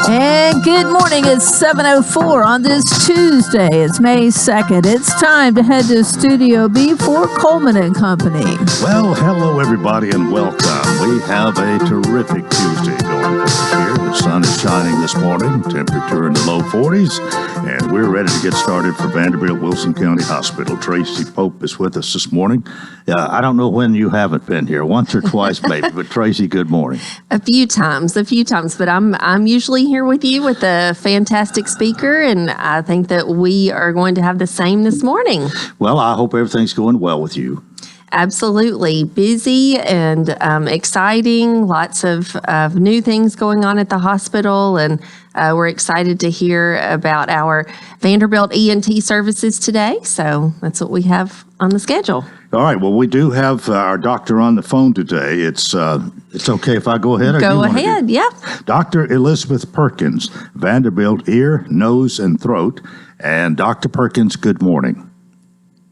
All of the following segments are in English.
And good morning. It's 7:04 on this Tuesday. It's May 2nd. It's time to head to Studio B for Coleman and Company. Well, hello, everybody, and welcome. We have a terrific Tuesday going for us here. The sun is shining this morning, temperature in the low 40s, and we're ready to get started for Vanderbilt Wilson County Hospital. Tracy Pope is with us this morning. I don't know when you haven't been here, once or twice maybe, but Tracy, good morning. A few times, but I'm usually here with you with a fantastic speaker, and I think that we are going to have the same this morning. Well, I hope everything's going well with you. Absolutely. Busy and exciting, lots of new things going on at the hospital, and we're excited to hear about our Vanderbilt ENT services today, so that's what we have on the schedule. All right. Well, we do have our doctor on the phone today. It's okay if I go ahead? Go ahead, yeah. Dr. Elizabeth Perkins, Vanderbilt Ear, Nose, and Throat. And Dr. Perkins, good morning.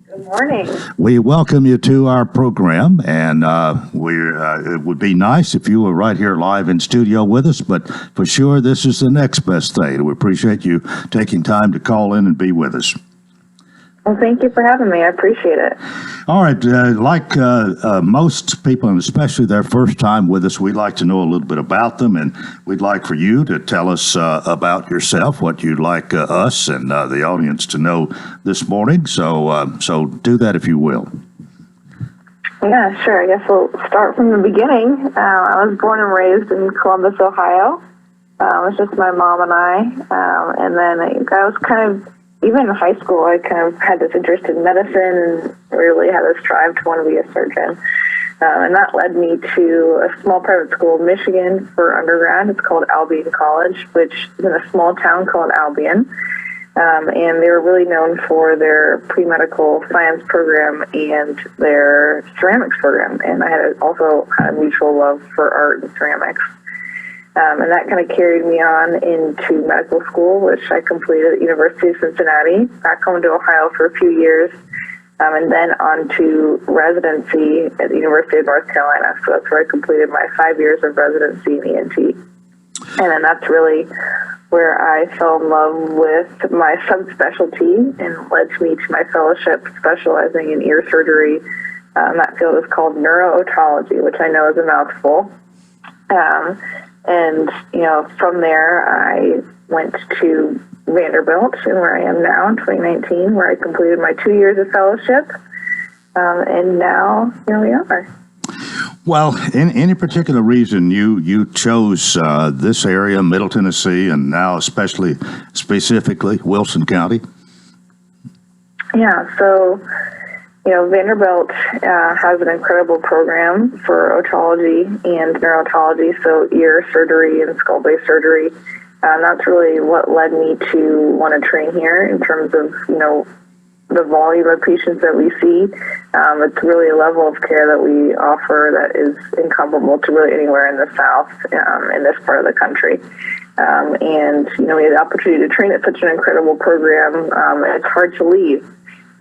Good morning. We welcome you to our program, and it would be nice if you were right here live in studio with us, but for sure this is the next best thing. We appreciate you taking time to call in and be with us. Well, thank you for having me. I appreciate it. All right. Like most people, and especially their first time with us, we'd like to know a little bit about them, and we'd like for you to tell us about yourself, what you'd like us and the audience to know this morning. So do that if you will. Yeah, sure. I guess we'll start from the beginning. I was born and raised in Columbus, Ohio. It was just my mom and I. And then I was kind of, even in high school, I kind of had this interest in medicine and really had this drive to want to be a surgeon. And that led me to a small private school in Michigan for undergrad. It's called Albion College, which is in a small town called Albion. And they were really known for their pre-medical science program and their ceramics program. And I had also had a mutual love for art and ceramics. And that kind of carried me on into medical school, which I completed at the University of Cincinnati, back home to Ohio for a few years, and then on to residency at the University of North Carolina. So that's where I completed my 5 years of residency in ENT. And then that's really where I fell in love with my subspecialty and led me to my fellowship specializing in ear surgery. That field is called neuro-otology, which I know is a mouthful. And, from there, I went to Vanderbilt, and where I am now in 2019, where I completed my 2 years of fellowship. And now, here we are. Well, in any particular reason you chose this area, Middle Tennessee, and now specifically Wilson County? Yeah, so Vanderbilt has an incredible program for otology and neurotology, so ear surgery and skull-based surgery. That's really what led me to want to train here in terms of, the volume of patients that we see. It's really a level of care that we offer that is incomparable to really anywhere in the South, in this part of the country. And, we had the opportunity to train at such an incredible program, and it's hard to leave.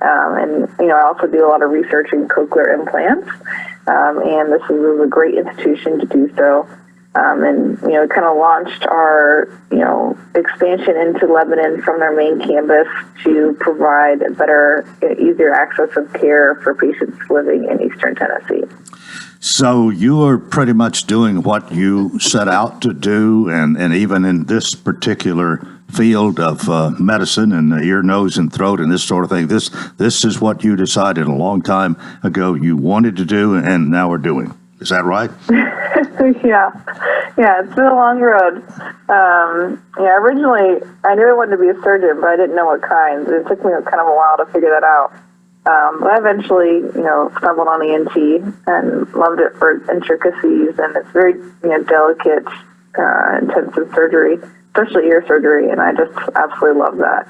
And I also do a lot of research in cochlear implants, and this is a great institution to do so. And kind of launched our expansion into Lebanon from their main campus to provide better, easier access of care for patients living in Eastern Tennessee. So you are pretty much doing what you set out to do, and even in this particular field of medicine and ear, nose, and throat and this sort of thing, this is what you decided a long time ago you wanted to do, and now we're doing. Is that right? Yeah, it's been a long road. Originally I knew I wanted to be a surgeon, but I didn't know what kind. It took me kind of a while to figure that out. But I eventually, stumbled on ENT and loved it for intricacies, and it's very, delicate, intensive surgery, especially ear surgery, and I just absolutely love that.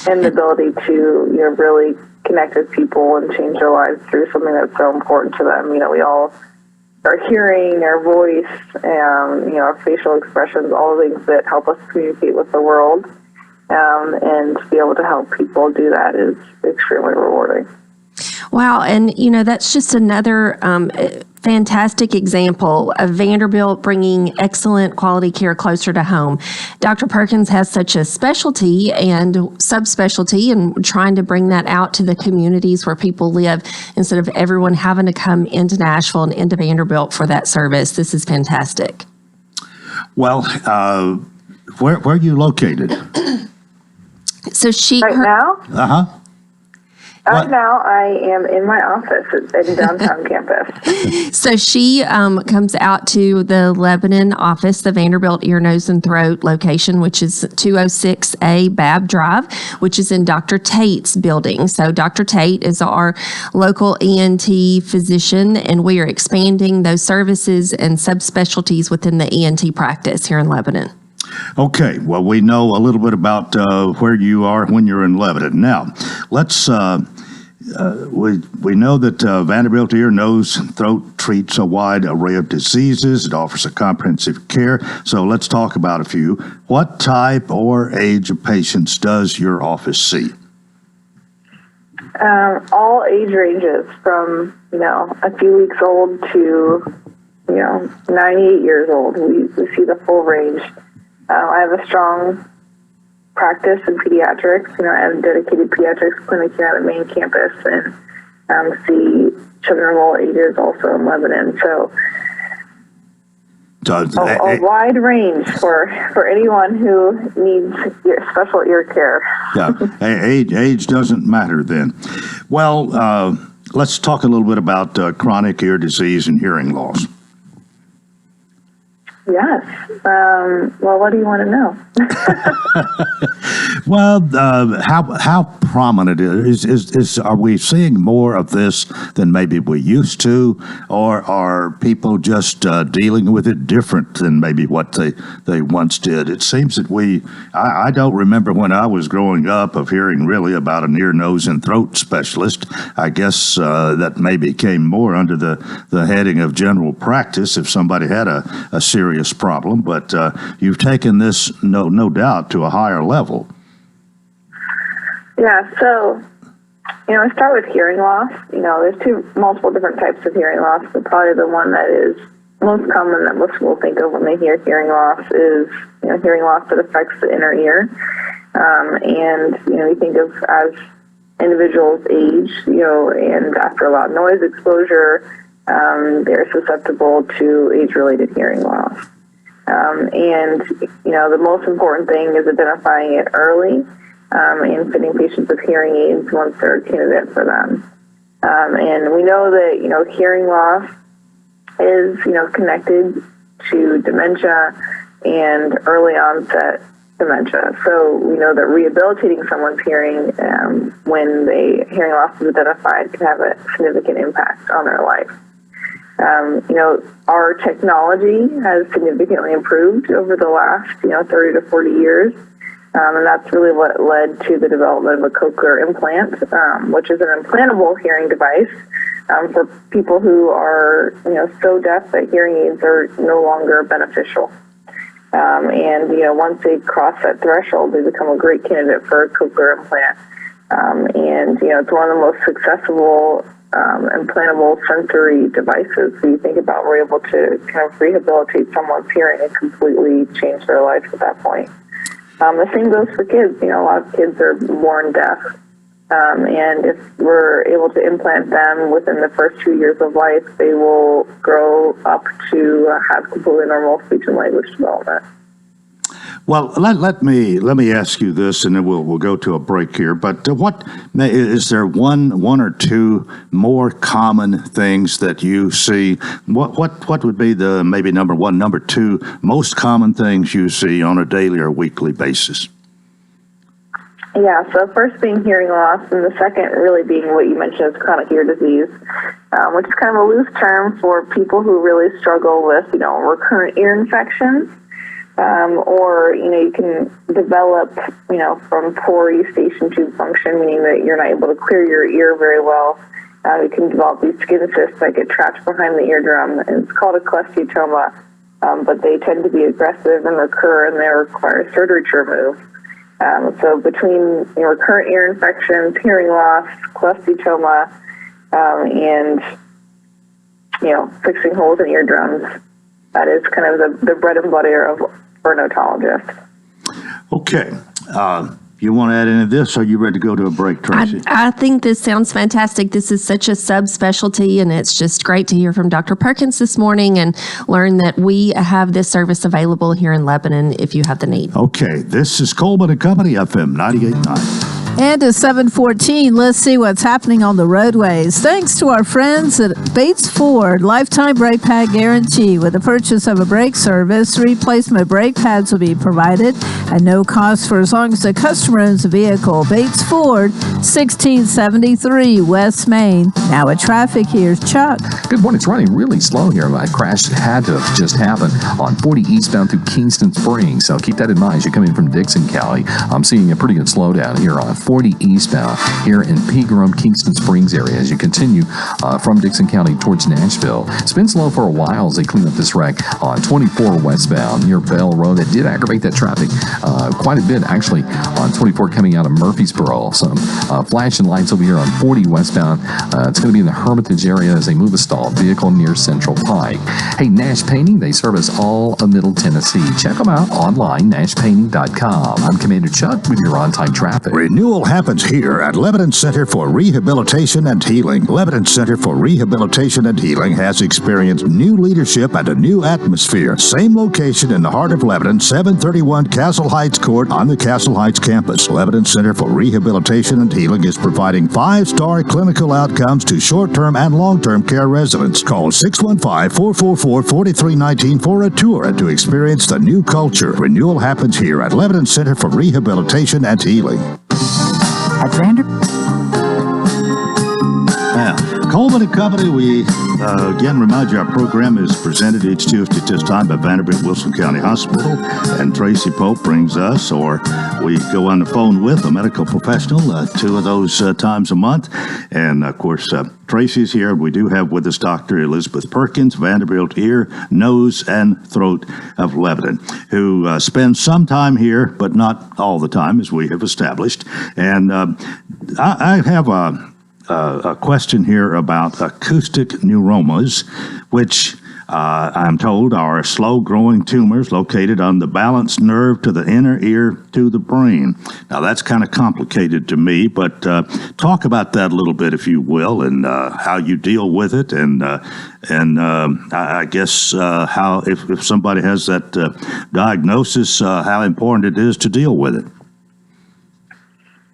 And the ability to, really connect with people and change their lives through something that's so important to them. We all, our hearing, our voice, our facial expressions, all the things that help us communicate with the world, and to be able to help people do that is extremely rewarding. Wow. And, that's just another fantastic example of Vanderbilt bringing excellent quality care closer to home. Dr. Perkins has such a specialty and subspecialty and trying to bring that out to the communities where people live instead of everyone having to come into Nashville and into Vanderbilt for that service. This is fantastic. Well, where are you located? So now? Uh-huh. Right now, I am in my office at downtown campus. So she comes out to the Lebanon office, the Vanderbilt Ear, Nose, and Throat location, which is 206A Babb Drive, which is in Dr. Tate's building. So Dr. Tate is our local ENT physician, and we are expanding those services and subspecialties within the ENT practice here in Lebanon. Okay, well, we know a little bit about where you are when you're in Lebanon. Now, let's, we know that Vanderbilt Ear, Nose, and Throat treats a wide array of diseases. It offers a comprehensive care. So let's talk about a few. What type or age of patients does your office see? All age ranges from, a few weeks old to, 98 years old. We see the full range. I have a strong practice in pediatrics. I have a dedicated pediatrics clinic here on the main campus and see children of all ages also in Lebanon. So a wide range for anyone who needs special ear care. Yeah, age doesn't matter then. Well, let's talk a little bit about chronic ear disease and hearing loss. Yes. Well, what do you want to know? Well, how prominent is are we seeing more of this than maybe we used to, or are people just dealing with it different than maybe what they once did? It seems that I don't remember when I was growing up of hearing really about an ear, nose, and throat specialist. I guess that maybe came more under the heading of general practice if somebody had a serious problem, but you've taken this no doubt to a higher level. Yeah, so I start with hearing loss. There's multiple different types of hearing loss, but probably the one that is most common that most people think of when they hear hearing loss is hearing loss that affects the inner ear. And we think of as individuals age, and after a lot of noise exposure, they're susceptible to age-related hearing loss. And the most important thing is identifying it early and fitting patients with hearing aids once they're a candidate for them. And we know that, hearing loss is, connected to dementia and early onset dementia. So we know that rehabilitating someone's hearing when hearing loss is identified can have a significant impact on their life. Our technology has significantly improved over the last, 30 to 40 years. And that's really what led to the development of a cochlear implant, which is an implantable hearing device for people who are, so deaf that hearing aids are no longer beneficial. And once they cross that threshold, they become a great candidate for a cochlear implant. And it's one of the most successful implantable sensory devices. So you think about we're able to kind of rehabilitate someone's hearing and completely change their life at that point. The same goes for kids. A lot of kids are born deaf. And if we're able to implant them within the first 2 years of life, they will grow up to have completely normal speech and language development. Well, let me ask you this, and then we'll go to a break here. But what is there one or two more common things that you see? What would be the maybe number one, number two most common things you see on a daily or weekly basis? Yeah, so first being hearing loss, and the second really being what you mentioned as chronic ear disease, which is kind of a loose term for people who really struggle with, recurrent ear infections. Or, you can develop, from poor eustachian tube function, meaning that you're not able to clear your ear very well. You can develop these skin cysts that get trapped behind the eardrum, and it's called a cholesteatoma, but they tend to be aggressive and recur, and they require surgery to remove. So between recurrent ear infections, hearing loss, cholesteatoma, and fixing holes in eardrums, that is kind of the bread and butter of for an otologist. Okay. You want to add any of this, or are you ready to go to a break, Tracy? I think this sounds fantastic. This is such a subspecialty, and it's just great to hear from Dr. Perkins this morning and learn that we have this service available here in Lebanon if you have the need. Okay, this is Coleman and Company, FM 98.9. And at 7:14, let's see what's happening on the roadways. Thanks to our friends at Bates Ford, lifetime brake pad guarantee. With the purchase of a brake service, replacement brake pads will be provided at no cost for as long as the customer owns the vehicle. Bates Ford, 1673 West Main. Now at traffic, here's Chuck. Good morning. It's running really slow here. My crash had to have just happened on 40 eastbound through Kingston Springs. So keep that in mind as you're coming from Dixon County. I'm seeing a pretty good slowdown here on 40 eastbound here in Pegram, Kingston Springs area as you continue from Dixon County towards Nashville. It's been slow for a while as they clean up this wreck on 24 westbound near Bell Road. That did aggravate that traffic quite a bit, actually, on 24 coming out of Murfreesboro. Some flashing lights over here on 40 westbound. It's going to be in the Hermitage area as they move a stalled vehicle near Central Pike. Hey, Nash Painting, they service all of Middle Tennessee. Check them out online, nashpainting.com. I'm Commander Chuck with your on-time traffic. Renewal happens here at Lebanon Center for Rehabilitation and Healing. Lebanon Center for Rehabilitation and Healing has experienced new leadership and a new atmosphere. Same location in the heart of Lebanon, 731 Castle Heights Court on the Castle Heights campus. Lebanon Center for Rehabilitation and Healing is providing 5-star clinical outcomes to short-term and long-term care residents. Call 615-444-4319 for a tour and to experience the new culture. Renewal happens here at Lebanon Center for Rehabilitation and Healing. At Vanderbilt. Now, Coleman and Company, we again remind you our program is presented each Tuesday at this time by Vanderbilt Wilson County Hospital, and Tracy Pope brings us, or we go on the phone with a medical professional 2 of those times a month. And of course, Tracy's here. We do have with us Dr. Elizabeth Perkins, Vanderbilt Ear, Nose, and Throat of Lebanon, who spends some time here, but not all the time, as we have established. And I have a question here about acoustic neuromas, which I'm told are slow-growing tumors located on the balance nerve to the inner ear to the brain. Now, that's kind of complicated to me, but talk about that a little bit, if you will, and how you deal with it, and I guess how, if somebody has that diagnosis, how important it is to deal with it.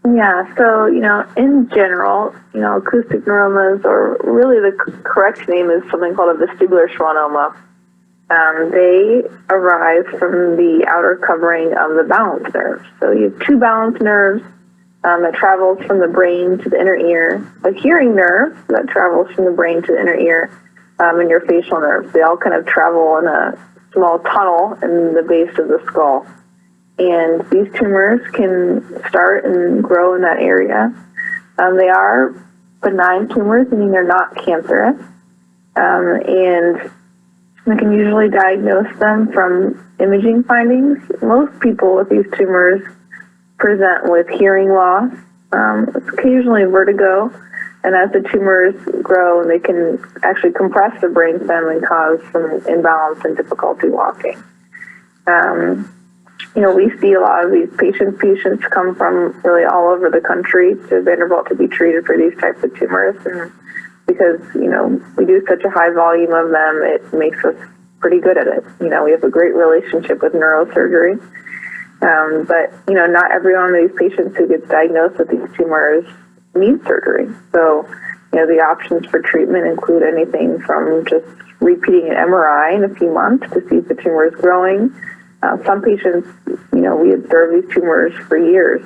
Yeah, so, in general, acoustic neuromas, or really the correct name is something called a vestibular schwannoma. They arise from the outer covering of the balance nerve. So you have 2 balance nerves that travels from the brain to the inner ear, a hearing nerve that travels from the brain to the inner ear, and your facial nerves. They all kind of travel in a small tunnel in the base of the skull. And these tumors can start and grow in that area. They are benign tumors, meaning they're not cancerous. And we can usually diagnose them from imaging findings. Most people with these tumors present with hearing loss, occasionally vertigo. And as the tumors grow, they can actually compress the brainstem and cause some imbalance and difficulty walking. We see a lot of these patients. Patients come from really all over the country to Vanderbilt to be treated for these types of tumors. And because, we do such a high volume of them, it makes us pretty good at it. We have a great relationship with neurosurgery. But, not every one of these patients who gets diagnosed with these tumors needs surgery. So, the options for treatment include anything from just repeating an MRI in a few months to see if the tumor is growing. Some patients, we observe these tumors for years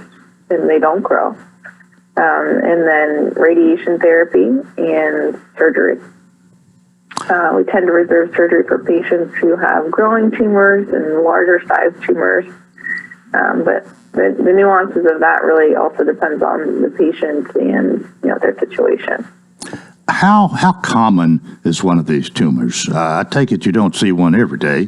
and they don't grow. And then radiation therapy and surgery. We tend to reserve surgery for patients who have growing tumors and larger sized tumors. But the nuances of that really also depends on the patient and their situation. How common is one of these tumors? I take it you don't see one every day.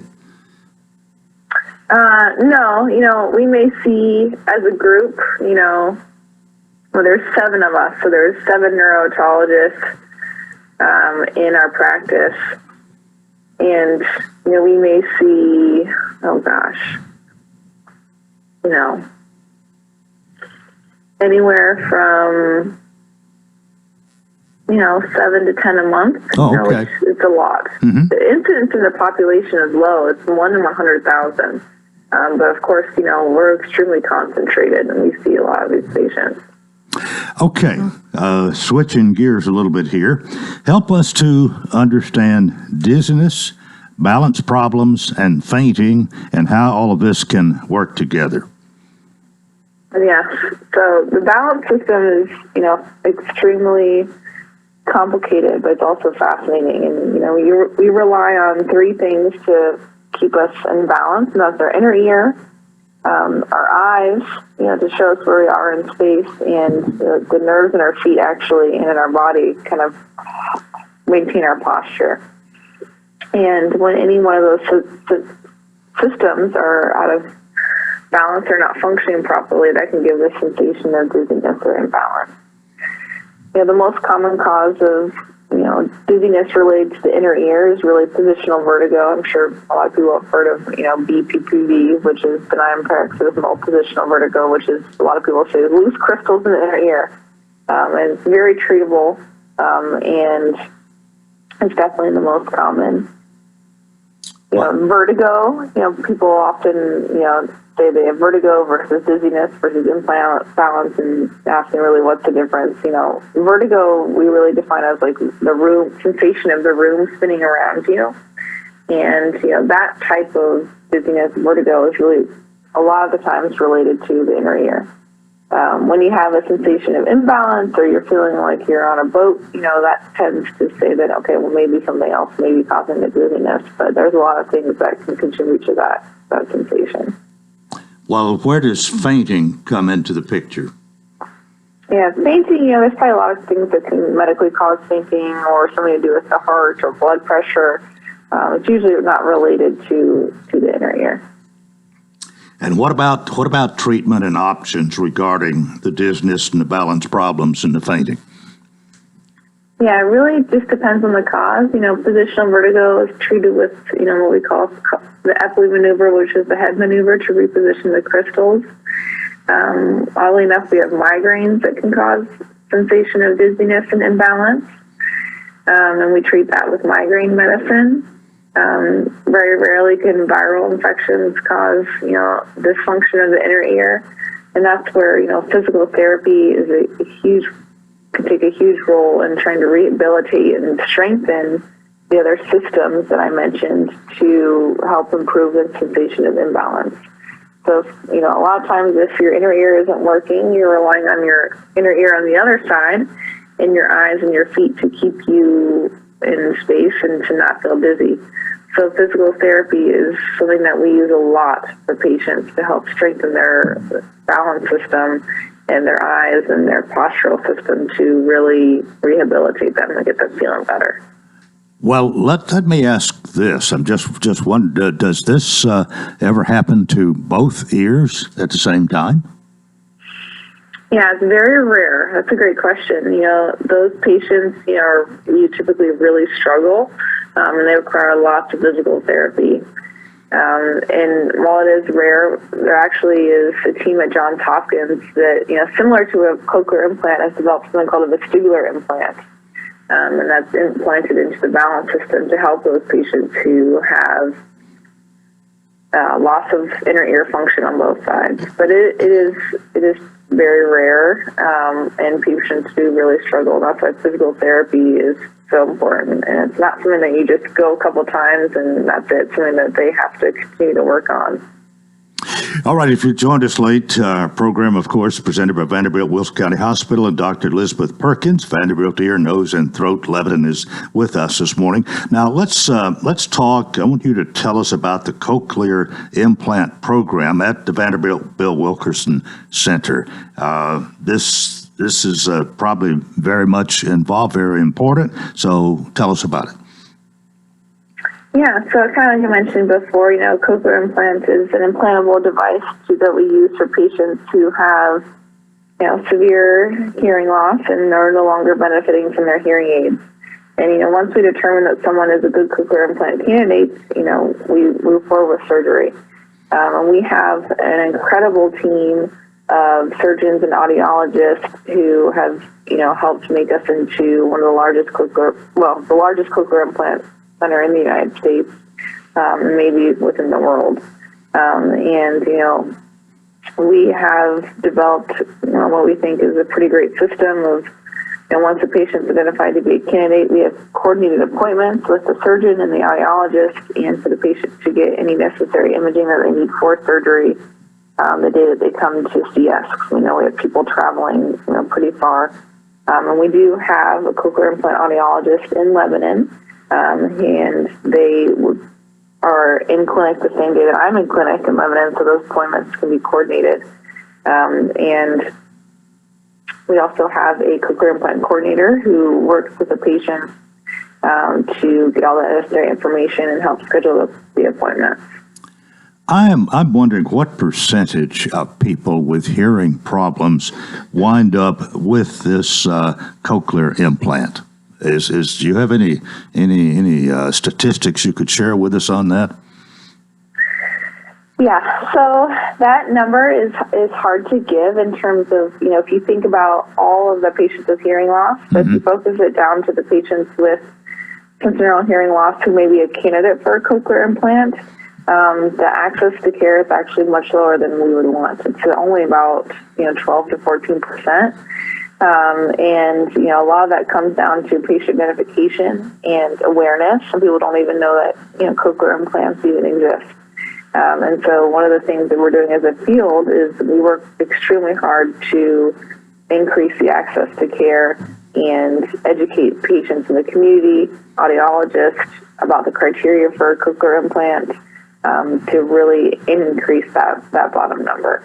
No, we may see as a group, well, there's 7 of us, so there's 7 neurotologists in our practice, and we may see, oh gosh, anywhere from 7 to 10 a month. Oh, okay. Which it's a lot. Mm-hmm. The incidence in the population is low. It's 1 in 100,000. But of course, we're extremely concentrated, and we see a lot of these patients. Okay, switching gears a little bit here. Help us to understand dizziness, balance problems, and fainting, and how all of this can work together. Yes. So the balance system is, extremely complicated, but it's also fascinating. And, we rely on 3 things to keep us in balance, and that's our inner ear, our eyes, to show us where we are in space, and the nerves in our feet actually and in our body kind of maintain our posture. And when any one of those systems are out of balance or not functioning properly, that can give the sensation of dizziness or imbalance. The most common cause of dizziness related to the inner ear is really positional vertigo. I'm sure a lot of people have heard of, BPPV, which is benign paroxysmal positional vertigo, which is, a lot of people say, loose crystals in the inner ear. And it's very treatable, and it's definitely the most common. Vertigo, people often, say they have vertigo versus dizziness versus imbalance, and asking really what's the difference. Vertigo we really define as like the room sensation of the room spinning around you, and that type of dizziness, vertigo, is really a lot of the times related to the inner ear. When you have a sensation of imbalance, or you're feeling like you're on a boat, that tends to say that, okay, well, maybe something else may be causing the dizziness, but there's a lot of things that can contribute to that sensation. Well, where does fainting come into the picture? Yeah, fainting, there's probably a lot of things that can medically cause fainting, or something to do with the heart or blood pressure. It's usually not related to the inner ear. And what about treatment and options regarding the dizziness and the balance problems and the fainting? Yeah, it really just depends on the cause. Positional vertigo is treated with, what we call the Epley maneuver, which is the head maneuver to reposition the crystals. Oddly enough, we have migraines that can cause sensation of dizziness and imbalance, and we treat that with migraine medicine. Very rarely can viral infections cause, dysfunction of the inner ear, and that's where, physical therapy is can take a huge role in trying to rehabilitate and strengthen the other systems that I mentioned to help improve the sensation of imbalance. So, a lot of times if your inner ear isn't working, you're relying on your inner ear on the other side, and your eyes and your feet to keep you in space and to not feel dizzy. So physical therapy is something that we use a lot for patients to help strengthen their balance system and their eyes and their postural system to really rehabilitate them and get them feeling better. Well, let me ask this. I'm just wondering, does this ever happen to both ears at the same time? Yeah, it's very rare. That's a great question. Those patients, you typically really struggle, and they require lots of physical therapy. And while it is rare, there actually is a team at Johns Hopkins that, similar to a cochlear implant, has developed something called a vestibular implant. And that's implanted into the balance system to help those patients who have loss of inner ear function on both sides. But it is very rare, and patients do really struggle. That's why physical therapy is so important. And it's not something that you just go a couple times and that's it. Something that they have to continue to work on. All right, if you joined us late, our program, of course, presented by Vanderbilt Wilson County Hospital and Dr. Elizabeth Perkins. Vanderbilt Ear, Nose, and Throat Lebanon is with us this morning. Now, let's talk. I want you to tell us about the cochlear implant program at the Vanderbilt Bill Wilkerson Center. This is probably very much involved, very important. So tell us about it. Yeah, so kind of like I mentioned before, cochlear implant is an implantable device that we use for patients who have, severe hearing loss and are no longer benefiting from their hearing aids. And, once we determine that someone is a good cochlear implant candidate, we move forward with surgery. And we have an incredible team of surgeons and audiologists who have, helped make us into one of the largest the largest cochlear implant center in the United States, maybe within the world. We have developed what we think is a pretty great system of, once a patient's identified to be a candidate, we have coordinated appointments with the surgeon and the audiologist, and for the patient to get any necessary imaging that they need for surgery the day that they come to see us. We know we have people traveling, pretty far. And we do have a cochlear implant audiologist in Lebanon, and they are in clinic the same day that I'm in clinic in Lebanon, so those appointments can be coordinated. And we also have a cochlear implant coordinator who works with the patient to get all the necessary information and help schedule the appointment. I'm wondering what percentage of people with hearing problems wind up with this cochlear implant. Do you have any statistics you could share with us on that? Yeah, so that number is hard to give in terms of, if you think about all of the patients with hearing loss, so if you focus it down to the patients with congenital hearing loss who may be a candidate for a cochlear implant, the access to care is actually much lower than we would want. It's only about 12 to 14%, and a lot of that comes down to patient identification and awareness. Some people don't even know that cochlear implants even exist. And so one of the things that we're doing as a field is we work extremely hard to increase the access to care and educate patients in the community, audiologists, about the criteria for a cochlear implant to really increase that bottom number.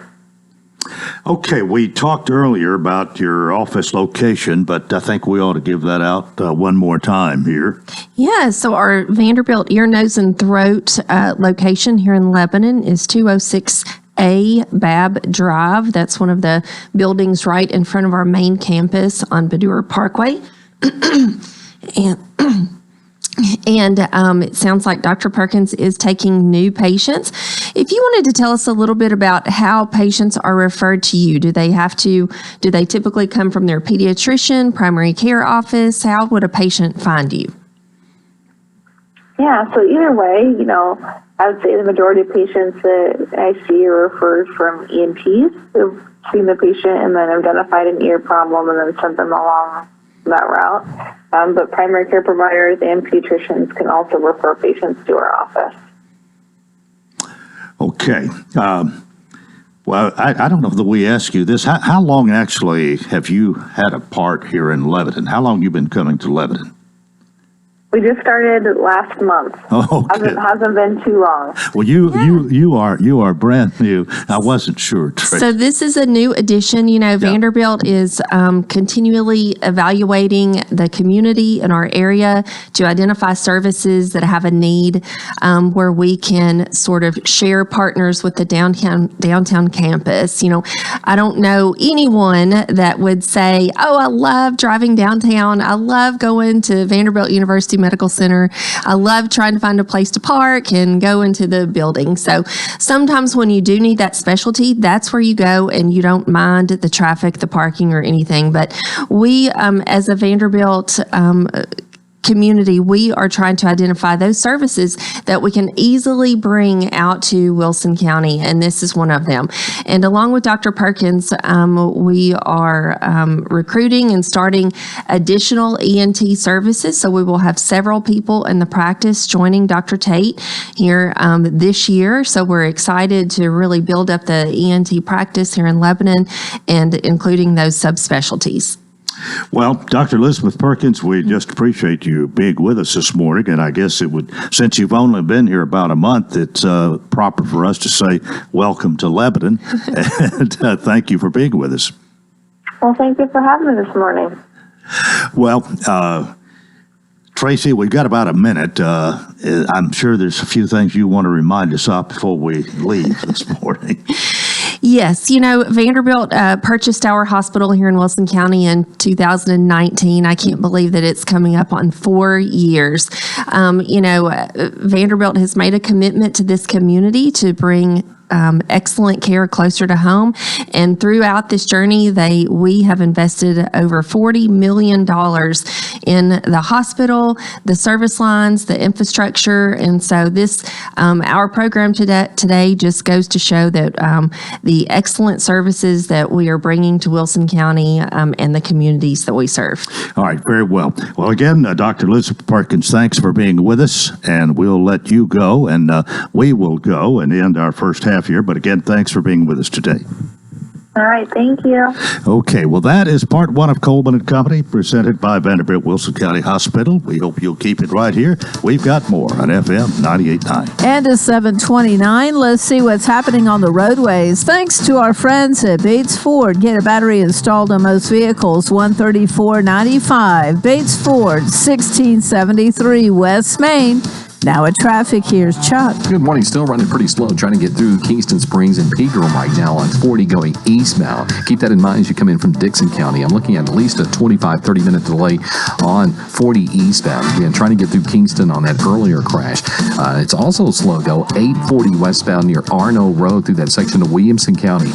Okay, we talked earlier about your office location, but I think we ought to give that out one more time here. Yeah, so our Vanderbilt Ear, Nose, and Throat location here in Lebanon is 206A Babb Drive. That's one of the buildings right in front of our main campus on Badur Parkway. And it sounds like Dr. Perkins is taking new patients. If you wanted to tell us a little bit about how patients are referred to you, do they typically come from their pediatrician, primary care office? How would a patient find you? Yeah, so either way, I would say the majority of patients that I see are referred from ENTs who've seen the patient and then identified an ear problem and then sent them along that route. But primary care providers and pediatricians can also refer patients to our office. Okay. Well, I don't know that we asked you this. How long actually have you had a part here in Lebanon? How long have you been coming to Lebanon? We just started last month. Oh, okay. Hasn't been too long. Well, you are brand new. I wasn't sure, Trish. So this is a new addition. Vanderbilt is continually evaluating the community in our area to identify services that have a need, where we can sort of share partners with the downtown campus. I don't know anyone that would say, "Oh, I love driving downtown. I love going to Vanderbilt University Medical Center. I love trying to find a place to park and go into the building." So sometimes when you do need that specialty, that's where you go and you don't mind the traffic, the parking, or anything. But we, as a Vanderbilt community, we are trying to identify those services that we can easily bring out to Wilson County, and this is one of them. And along with Dr. Perkins, we are recruiting and starting additional ENT services, so we will have several people in the practice joining Dr. Tate here this year. So we're excited to really build up the ENT practice here in Lebanon and including those subspecialties. Well, Dr. Elizabeth Perkins, we just appreciate you being with us this morning, and I guess since you've only been here about a month, it's proper for us to say welcome to Lebanon, and thank you for being with us. Well, thank you for having me this morning. Well, Tracy, we've got about a minute. I'm sure there's a few things you want to remind us of before we leave this morning. Yes, Vanderbilt purchased our hospital here in Wilson County in 2019. I can't believe that it's coming up on 4 years. Vanderbilt has made a commitment to this community to bring excellent care closer to home. And throughout this journey, we have invested over $40 million in the hospital, the service lines, the infrastructure. And so our program today just goes to show that the excellent services that we are bringing to Wilson County and the communities that we serve. All right, very well. Well, again, Dr. Elizabeth Perkins, thanks for being with us, and we'll let you go, and we will go and end our first half here. But again, thanks for being with us today. All right, thank you. Okay, well, that is part one of Coleman and Company, presented by Vanderbilt Wilson County Hospital. We hope you'll keep it right here. We've got more on FM 98.9. And it's 7:29. Let's see what's happening on the roadways. Thanks to our friends at Bates Ford. Get a battery installed on most vehicles, $134.95. Bates Ford, 1673 West Main. Now at traffic, here's Chuck. Good morning. Still running pretty slow, trying to get through Kingston Springs and Pegram right now on 40 going eastbound. Keep that in mind as you come in from Dixon County. I'm looking at least a 25-30 minute delay on 40 eastbound. Again, trying to get through Kingston on that earlier crash. It's also slow, though, 840 westbound near Arno Road through that section of Williamson County.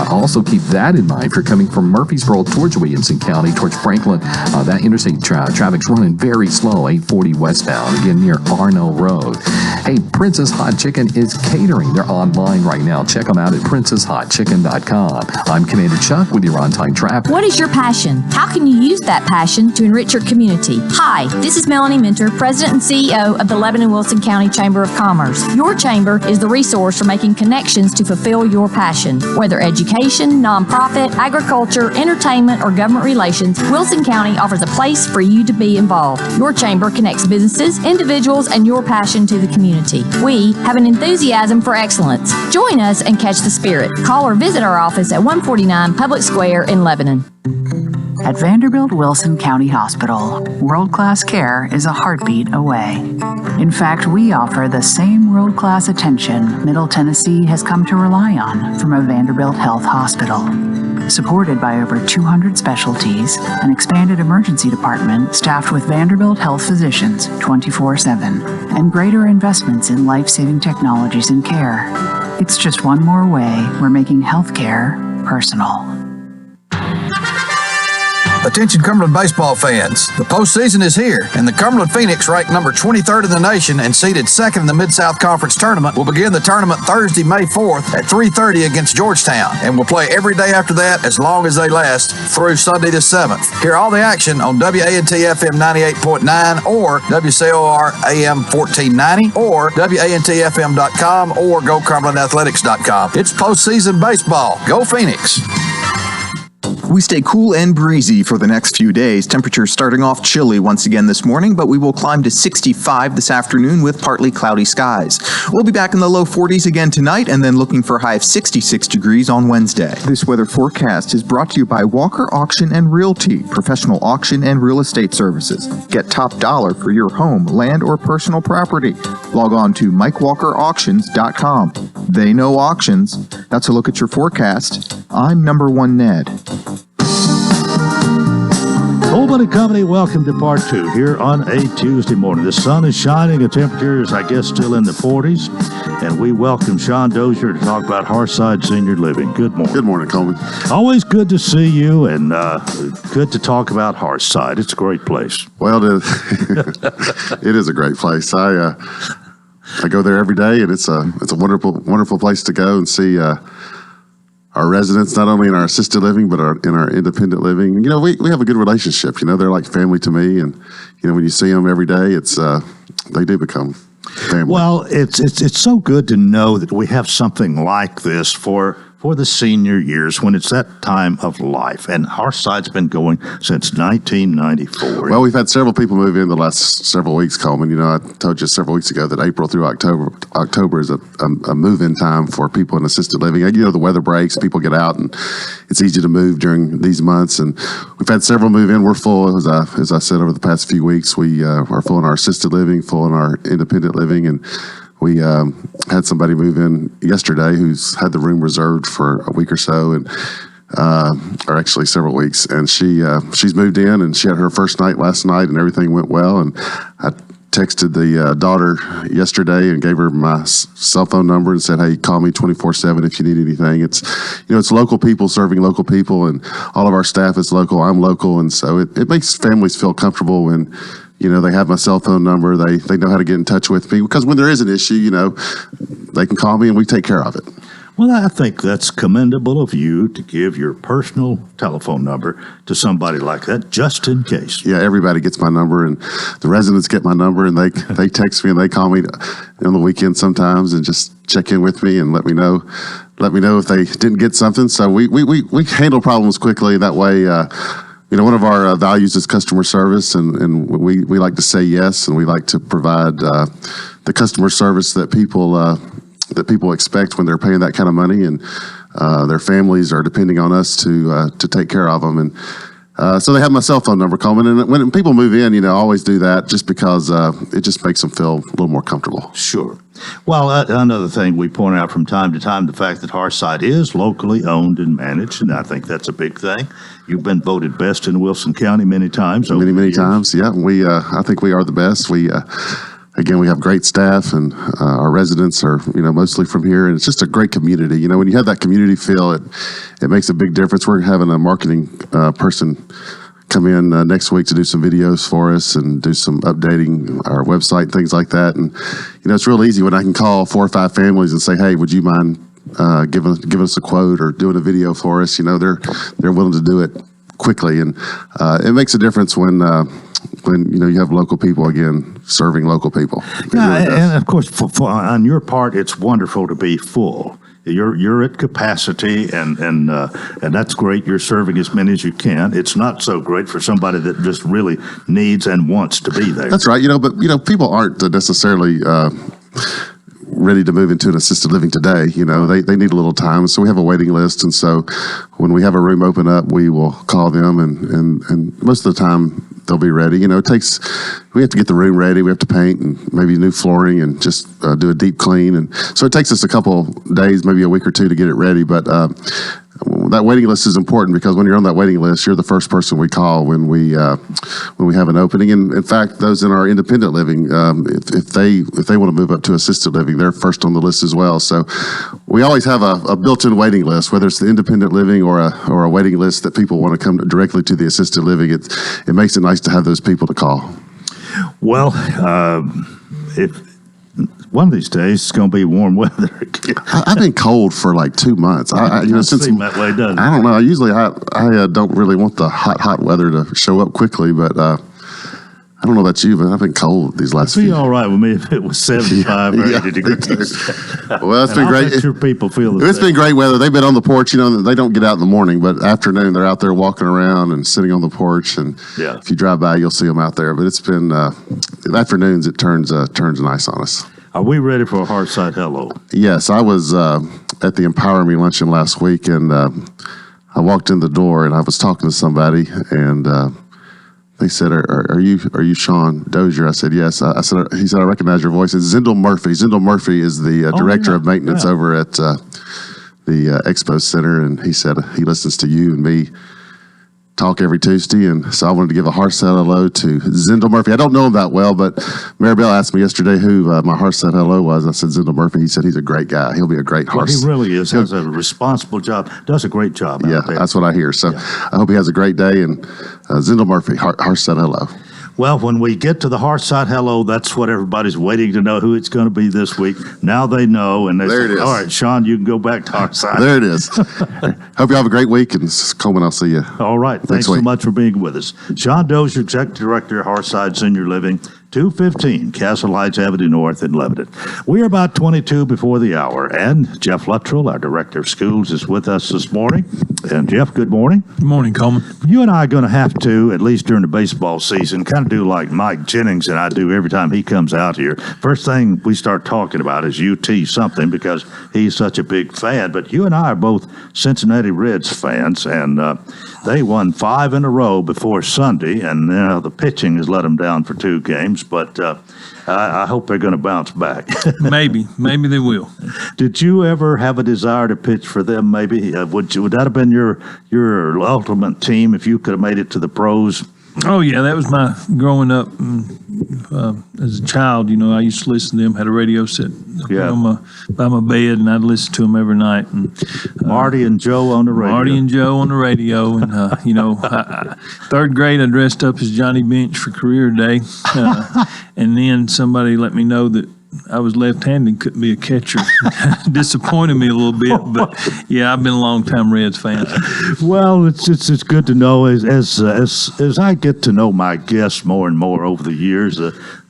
Also keep that in mind if you're coming from Murfreesboro towards Williamson County, towards Franklin. That interstate traffic's running very slow, 840 westbound, again near Arno Road. Hey, Princess Hot Chicken is catering. They're online right now. Check them out at princesshotchicken.com. I'm Commander Chuck with your on-time traffic. What is your passion? How can you use that passion to enrich your community? Hi, this is Melanie Minter, President and CEO of the Lebanon-Wilson County Chamber of Commerce. Your chamber is the resource for making connections to fulfill your passion. Whether education, nonprofit, agriculture, entertainment, or government relations, Wilson County offers a place for you to be involved. Your chamber connects businesses, individuals, and your passion to the community. We have an enthusiasm for excellence. Join us and catch the spirit. Call or visit our office at 149 Public Square in Lebanon. At Vanderbilt Wilson County Hospital, world-class care is a heartbeat away. In fact, we offer the same world-class attention Middle Tennessee has come to rely on from a Vanderbilt Health Hospital. Supported by over 200 specialties, an expanded emergency department staffed with Vanderbilt Health physicians 24/7, and greater investments in life-saving technologies and care. It's just one more way we're making healthcare personal. Attention Cumberland baseball fans, the postseason is here, and the Cumberland Phoenix, ranked number 23rd in the nation and seeded second in the Mid-South Conference Tournament, will begin the tournament Thursday, May 4th at 3:30 against Georgetown, and will play every day after that as long as they last through Sunday the 7th. Hear all the action on WANT FM 98.9 or WCOR AM 1490 or WANTFM.com or GoCumberlandAthletics.com. It's postseason baseball. Go Phoenix! We stay cool and breezy for the next few days. Temperatures starting off chilly once again this morning, but we will climb to 65 this afternoon with partly cloudy skies. We'll be back in the low 40s again tonight and then looking for a high of 66 degrees on Wednesday. This weather forecast is brought to you by Walker Auction and Realty, professional auction and real estate services. Get top dollar for your home, land, or personal property. Log on to MikeWalkerAuctions.com. They know auctions. That's a look at your forecast. I'm number one Ned. Coleman and Company, welcome to part two here on a Tuesday morning. The sun is shining, the temperature is, I guess, still in the 40s, and we welcome Sean Dozier to talk about Hearthside Senior Living. Good morning. Good morning, Coleman. Always good to see you, and good to talk about Hearthside. It's a great place. Well, it is a great place. I go there every day, and it's a wonderful place to go and see our residents, not only in our assisted living, but in our independent living. You know, we have a good relationship. You know, they're like family to me, and you know, when you see them every day, it's they do become family. Well, it's so good to know that we have something like this for for the senior years when it's that time of life. And Hearthside's been going since 1994. Well, we've had several people move in the last several weeks, Coleman. You know, I told you several weeks ago that April through October is a move-in time for people in assisted living. You know, the weather breaks, people get out, and it's easy to move during these months. And we've had several move in. We're full, as I said, over the past few weeks. We are full in our assisted living, full in our independent living, and we had somebody move in yesterday who's had the room reserved for a week or so, and or actually several weeks. And she's moved in, and she had her first night last night, and everything went well. And I texted the daughter yesterday and gave her my cell phone number and said, "Hey, call me 24/7 if you need anything." It's local people serving local people, and all of our staff is local. I'm local, and so it makes families feel comfortable when, they have my cell phone number. They know how to get in touch with me, because when there is an issue, they can call me and we take care of it. Well, I think that's commendable of you to give your personal telephone number to somebody like that, just in case. Yeah, everybody gets my number, and the residents get my number, and they text me and they call me on the weekend sometimes and just check in with me and let me know if they didn't get something. So we handle problems quickly that way. One of our values is customer service, and we like to say yes, and we like to provide the customer service that people expect when they're paying that kind of money, and their families are depending on us to take care of them. And so they have my cell phone number, Coleman. And when people move in, I always do that just because it just makes them feel a little more comfortable. Sure. Well, another thing we point out from time to time, the fact that Hearthside is locally owned and managed, and I think that's a big thing. You've been voted best in Wilson County many times. Many times, yeah. I think we are the best. Again, we have great staff, and our residents are, mostly from here, and it's just a great community. When you have that community feel, it makes a big difference. We're having a marketing person come in next week to do some videos for us and do some updating our website, things like that. And it's real easy when I can call 4 or 5 families and say, "Hey, would you mind giving us a quote or doing a video for us?" They're willing to do it quickly, and it makes a difference when you have local people, again, serving local people. Yeah, really, and of course, on your part, it's wonderful to be full. You're at capacity, and that's great. You're serving as many as you can. It's not so great for somebody that just really needs and wants to be there. That's right. But people aren't necessarily ready to move into an assisted living today. They need a little time, so we have a waiting list. And so when we have a room open up, we will call them, and most of the time they'll be ready. We have to get the room ready. We have to paint and maybe new flooring and just do a deep clean. And so it takes us a couple days, maybe a week or two to get it ready. But that waiting list is important, because when you're on that waiting list, you're the first person we call when we have an opening. And in fact, those in our independent living, if they want to move up to assisted living, they're first on the list as well. So we always have a built-in waiting list, whether it's the independent living or a waiting list that people want to come directly to the assisted living. It makes it nice to have those people to call. Well, if one of these days it's going to be warm weather again. I've been cold for like 2 months. Since that way, doesn't it? I don't know. Usually I don't really want the hot weather to show up quickly, but I don't know about you, but I've been cold these last few. It'd be all right with me if it was 75 or 80 degrees. Well, it's been great. Your people feel the It's same. been great weather. They've been on the porch. They don't get out in the morning, but afternoon they're out there walking around and sitting on the porch. And if you drive by, you'll see them out there. But it's been the afternoons. It turns nice on us. Are we ready for a Hearthside Hello? Yes, I was at the Empower Me luncheon last week, and I walked in the door and I was talking to somebody, and they said, "Are you Sean Dozier?" I said, "Yes." He said, "I recognize your voice." It's Zindel Murphy. Zindel Murphy is the director of maintenance over at the Expo Center, and he said he listens to you and me talk every Tuesday, and so I wanted to give a Hearthside hello to Zindel Murphy. I don't know him that well, but Maribel asked me yesterday who my Hearthside hello was. I said Zindel Murphy. He said he's a great guy. He'll be a great Hearthside. He really is. Has a responsible job. Does a great job. Yeah, that's what I hear. So I hope he has a great day. And Zindel Murphy, Hearthside hello. Well, when we get to the Hearthside Hello, that's what everybody's waiting to know who it's going to be this week. Now they know, and they there say, it is. "All right, Sean, you can go back to Hearthside." There it is. Hope you have a great week, and Coleman, I'll see you. All right. Thanks so week. much for being with us. Sean Dozier, Executive Director of Hearthside Senior Living, 215 Castle Heights Avenue North in Lebanon. We are about 22 before the hour, and Jeff Luttrell, our Director of Schools, is with us this morning. And Jeff, good morning. Good morning, Coleman. You and I are going to have to, at least during the baseball season, kind of do like Mike Jennings and I do every time he comes out here. First thing we start talking about is UT something because he's such a big fan. But you and I are both Cincinnati Reds fans, and they won 5 in a row before Sunday, and the pitching has let them down for 2 games. But I hope they're going to bounce back. Maybe they will. Did you ever have a desire to pitch for them? Maybe would that have been your ultimate team if you could have made it to the pros? Oh yeah, that was my growing up as a child. I used to listen to them. Had a radio set by my bed, and I'd listen to them every night. And Marty and Joe on the radio. Marty and Joe on the radio, and third grade I dressed up as Johnny Bench for career day, and then somebody let me know that I was left-handed and couldn't be a catcher. Disappointed me a little bit, but yeah, I've been a long-time Reds fan. Well, it's good to know as I get to know my guests more and more over the years.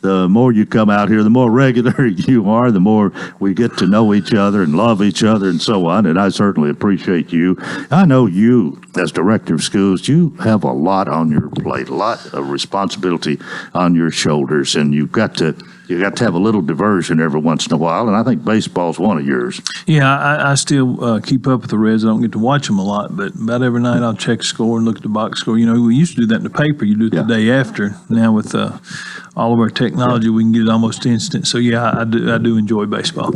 The more you come out here, the more regular you are, the more we get to know each other and love each other and so on. And I certainly appreciate you. I know you, as Director of Schools, you have a lot on your plate, a lot of responsibility on your shoulders, and you got to have a little diversion every once in a while, and I think baseball's one of yours. Yeah, I still keep up with the Reds. I don't get to watch them a lot, but about every night I'll check score and look at the box score. We used to do that in the paper. You do it the day after. Now with all of our technology, we can get it almost instant. So yeah, I do enjoy baseball.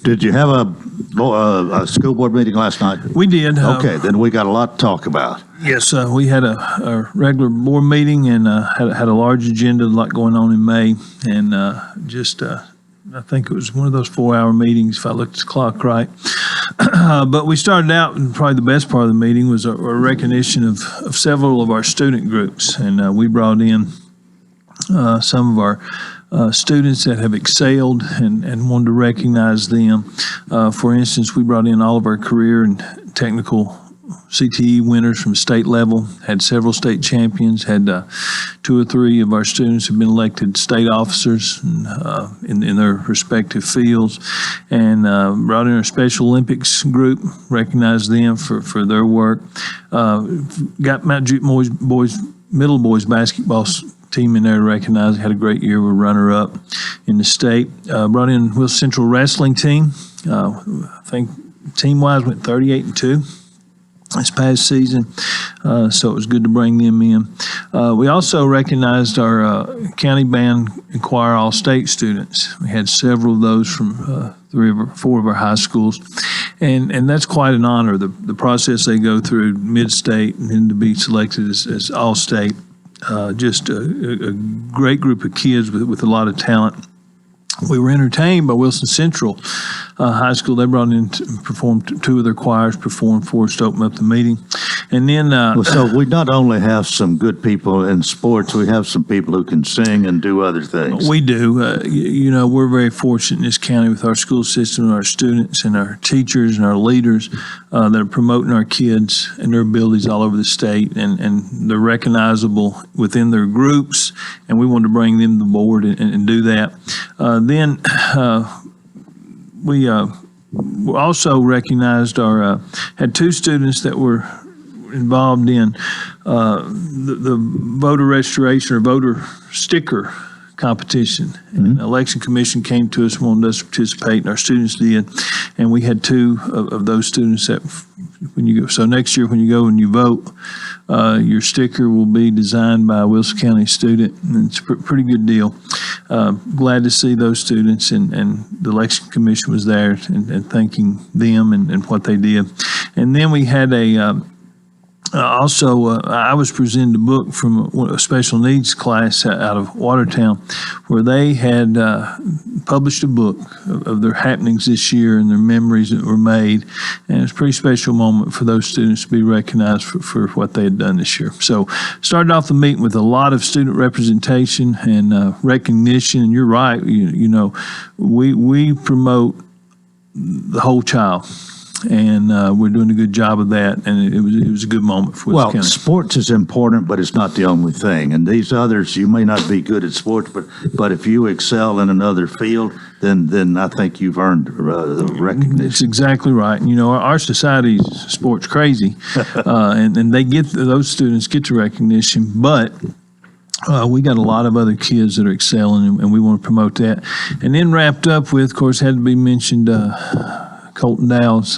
Did you have a school board meeting last night? We did. Okay, then we got a lot to talk about. Yes, we had a regular board meeting and had a large agenda, a lot going on in May, and I think it was one of those 4-hour meetings, if I looked at the clock right. But we started out, and probably the best part of the meeting was a recognition of several of our student groups, and we brought in some of our students that have excelled and wanted to recognize them. For instance, we brought in all of our career and technical CTE winners from state level, had several state champions, had 2 or 3 of our students have been elected state officers in their respective fields, and brought in our Special Olympics group, recognized them for their work. Got Mount Juke middle boys basketball team in there to recognize. Had a great year. We're runner-up in the state. Brought in Wilson Central wrestling team. I think team-wise went 38-2. This past season, so it was good to bring them in. We also recognized our county band and choir all-state students. We had several of those from 4 of our high schools, and that's quite an honor. The process they go through, mid-state, and then to be selected as all-state. Just a great group of kids with a lot of talent. We were entertained by Wilson Central High School. They brought in to perform 2 of their choirs, performed for us to open up the meeting. And then... so we not only have some good people in sports, we have some people who can sing and do other things. We do. We're very fortunate in this county with our school system and our students and our teachers and our leaders that are promoting our kids and their abilities all over the state, and they're recognizable within their groups, and we want to bring them to the board and do that. Then we also recognized had 2 students that were involved in the voter registration or voter sticker competition. Mm-hmm. And the election commission came to us and wanted us to participate, and our students did. And we had 2 of those students that when you go. So next year when you go and you vote, your sticker will be designed by a Wilson County student, and it's a pretty good deal. Glad to see those students, and the election commission was there and thanking them and what they did. And then we had I was presented a book from a special needs class out of Watertown, where they had published a book of their happenings this year and their memories that were made. And it's a pretty special moment for those students to be recognized for what they had done this year. So started off the meeting with a lot of student representation and recognition. And you're right, we promote the whole child. And we're doing a good job of that, and it was a good moment for Wilson Well, County. sports is important, but it's not the only thing. And these others, you may not be good at sports, but if you excel in another field, then I think you've earned the recognition. That's exactly right. And, our society's sports crazy, and they those students get the recognition, but we got a lot of other kids that are excelling, and we want to promote that. And then wrapped up with, of course, had to be mentioned, Colton Dow's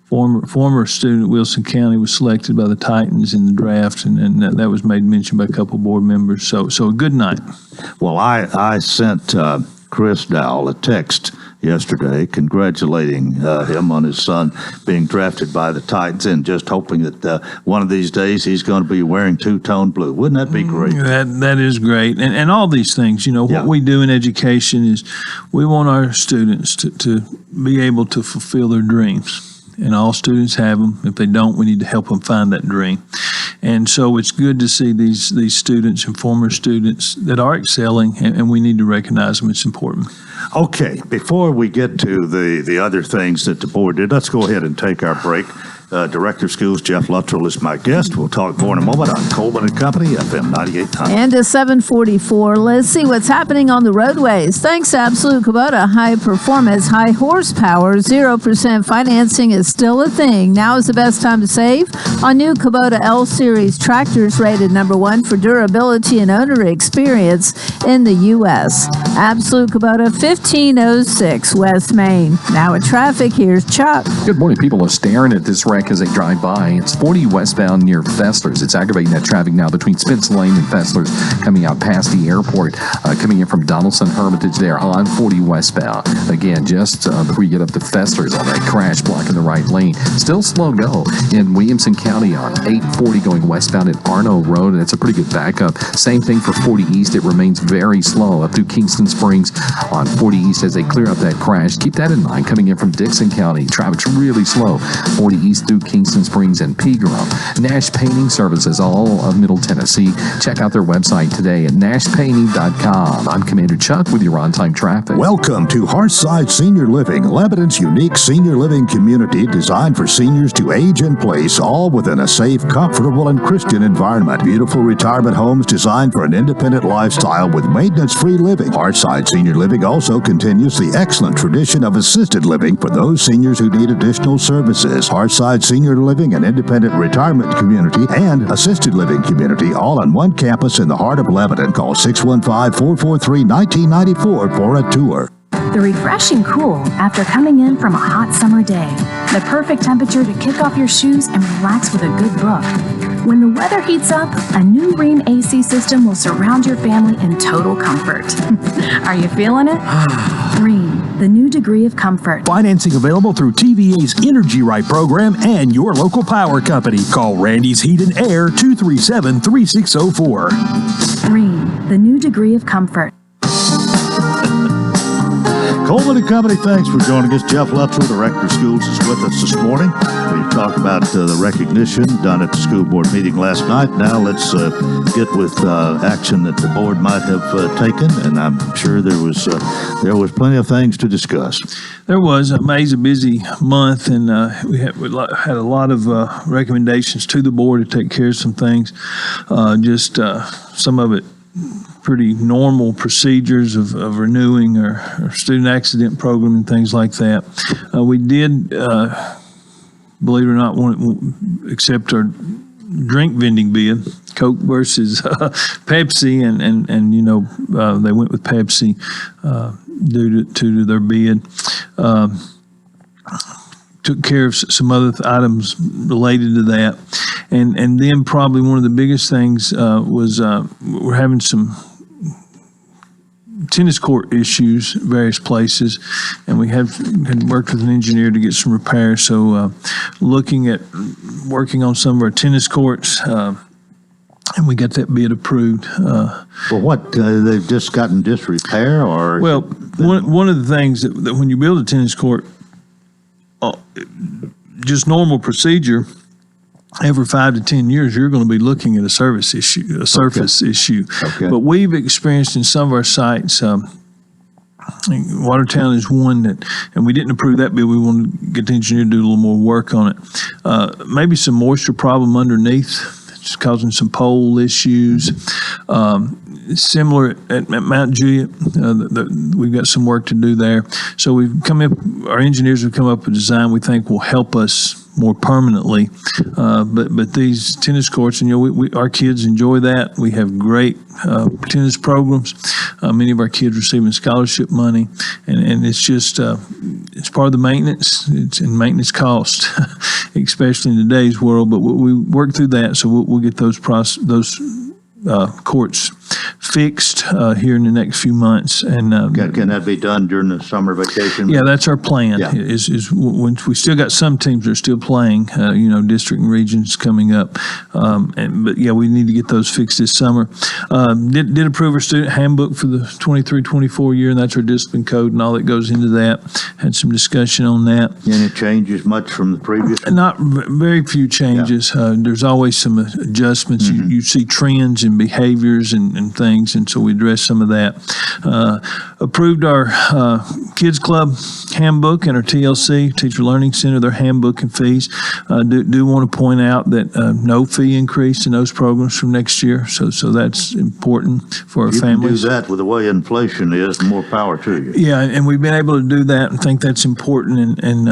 former student at Wilson County was selected by the Titans in the draft, and that was made mention by a couple board members. So a good night. Well, I sent Chris Dowell a text yesterday congratulating him on his son being drafted by the Titans, and just hoping that one of these days he's going to be wearing two-tone blue. Wouldn't that be great? That is great. And all these things, what we do in education is we want our students to be able to fulfill their dreams. And all students have them. If they don't, we need to help them find that dream. And so it's good to see these students and former students that are excelling, and we need to recognize them. It's important. Okay, before we get to the other things that the board did, let's go ahead and take our break. Director of Schools Jeff Luttrell is my guest. We'll talk more in a moment on Coleman and Company, FM 98.9. And at 7:44, let's see what's happening on the roadways. Thanks to Absolute Kubota, high performance, high horsepower, 0% financing is still a thing. Now is the best time to save on new Kubota L Series tractors, rated #1 for durability and owner experience in the U.S. Absolute Kubota, 1506 West Main. Now at traffic, here's Chuck. Good morning. People are staring at this wreck as they drive by. It's 40 westbound near Festlers. It's aggravating that traffic now between Spence Lane and Festlers, coming out past the airport, coming in from Donaldson Hermitage there on 40 westbound. Again, just before you get up to Festlers on that crash blocking the right lane. Still slow go in Williamson County on 840 going westbound at Arno Road, and it's a pretty good backup. Same thing for 40 East. It remains very slow up through Kingston Springs on 40 East as they clear up that crash. Keep that in mind. Coming in from Dixon County, traffic's really slow. 40 East through Kingston Springs and Pegram. Nash Painting Services, all of Middle Tennessee. Check out their website today at nashpainting.com. I'm Commander Chuck with your on-time traffic. Welcome to Hearthside Senior Living, Lebanon's unique senior living community designed for seniors to age in place, all within a safe, comfortable, and Christian environment. Beautiful retirement homes designed for an independent lifestyle with maintenance-free living. Hearthside Senior Living also continues the excellent tradition of assisted living for those seniors who need additional services. Hearthside Senior Living, an independent retirement community and assisted living community, all on one campus in the heart of Lebanon. Call 615-443-1994 for a tour. The refreshing cool after coming in from a hot summer day. The perfect temperature to kick off your shoes and relax with a good book. When the weather heats up, a new Rheem AC system will surround your family in total comfort. Are you feeling it? Rheem, the new degree of comfort. Financing available through TVA's Energy Right program and your local power company. Call Randy's Heat and Air 237-3604. Rheem, the new degree of comfort. Coleman and Company, thanks for joining us. Jeff Luttrell, Director of Schools, is with us this morning. We've talked about the recognition done at the school board meeting last night. Now let's get with action that the board might have taken, and I'm sure there was plenty of things to discuss. There was. May's a busy month, and we had a lot of recommendations to the board to take care of some things. Some of it pretty normal procedures of renewing our student accident program and things like that. We did, believe it or not, accept our drink vending bid, Coke versus Pepsi, and they went with Pepsi due to their bid. Took care of some other items related to that. And then probably one of the biggest things was we're having some tennis court issues various places, and we had worked with an engineer to get some repairs. So looking at working on some of our tennis courts, and we got that bid approved. Well, what, they've just gotten disrepair, or? Well, one of the things that when you build a tennis court, just normal procedure, every 5 to 10 years, you're going to be looking at a surface issue. Okay. But we've experienced in some of our sites Watertown is one that, and we didn't approve that bill. We want to get the engineer to do a little more work on it. Maybe some moisture problem underneath. It's causing some pole issues. Similar at Mount Juliet, we've got some work to do there. So we've come up, our engineers have come up with a design we think will help us more permanently. But these tennis courts, and our kids enjoy that. We have great tennis programs. Many of our kids receiving scholarship money, and it's just it's part of the maintenance. It's in maintenance cost, especially in today's world. But we work through that, so we'll get those courts fixed here in the next few months. And can that be done during the summer vacation? Yeah, that's our plan. Yeah. Is when we still got some teams that are still playing. District and regions coming up. But yeah, we need to get those fixed this summer. Did approve our student handbook for the 23-24 year, and that's our discipline code and all that goes into that. Had some discussion on that. Any changes much from the previous? Not very few changes. Yeah. There's always some adjustments. Mm-hmm. You see trends in behaviors and things, and so we addressed some of that. Approved our Kids Club handbook and our TLC, Teacher Learning Center, their handbook and fees. Do want to point out that no fee increase in those programs from next year, so that's important for our families. You can do that with the way inflation is, more power to you. Yeah, and we've been able to do that and think that's important, and